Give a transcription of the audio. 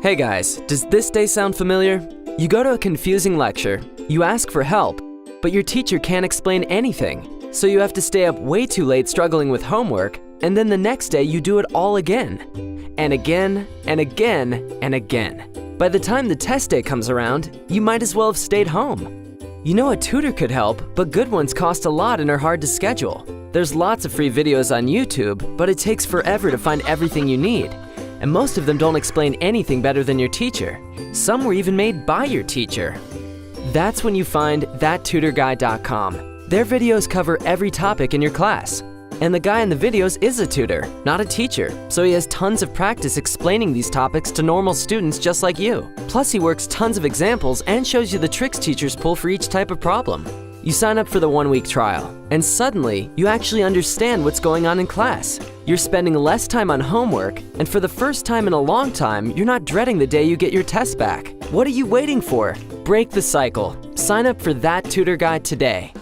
Hey guys, does this day sound familiar? You go to a confusing lecture, you ask for help, but your teacher can't explain anything. So you have to stay up way too late struggling with homework, and then the next day you do it all again. And again, and again, and again. By the time the test day comes around, you might as well have stayed home. You know a tutor could help, but good ones cost a lot and are hard to schedule. There's lots of free videos on YouTube, but it takes forever to find everything you need. And most of them don't explain anything better than your teacher. Some were even made by your teacher. That's when you find thattutorguy.com. Their videos cover every topic in your class. And the guy in the videos is a tutor, not a teacher, so he has tons of practice explaining these topics to normal students just like you. Plus, he works tons of examples and shows you the tricks teachers pull for each type of problem. You sign up for the 1-week trial, and suddenly, you actually understand what's going on in class. You're spending less time on homework, and for the first time in a long time, you're not dreading the day you get your test back. What are you waiting for? Break the cycle. Sign up for That Tutor Guide today.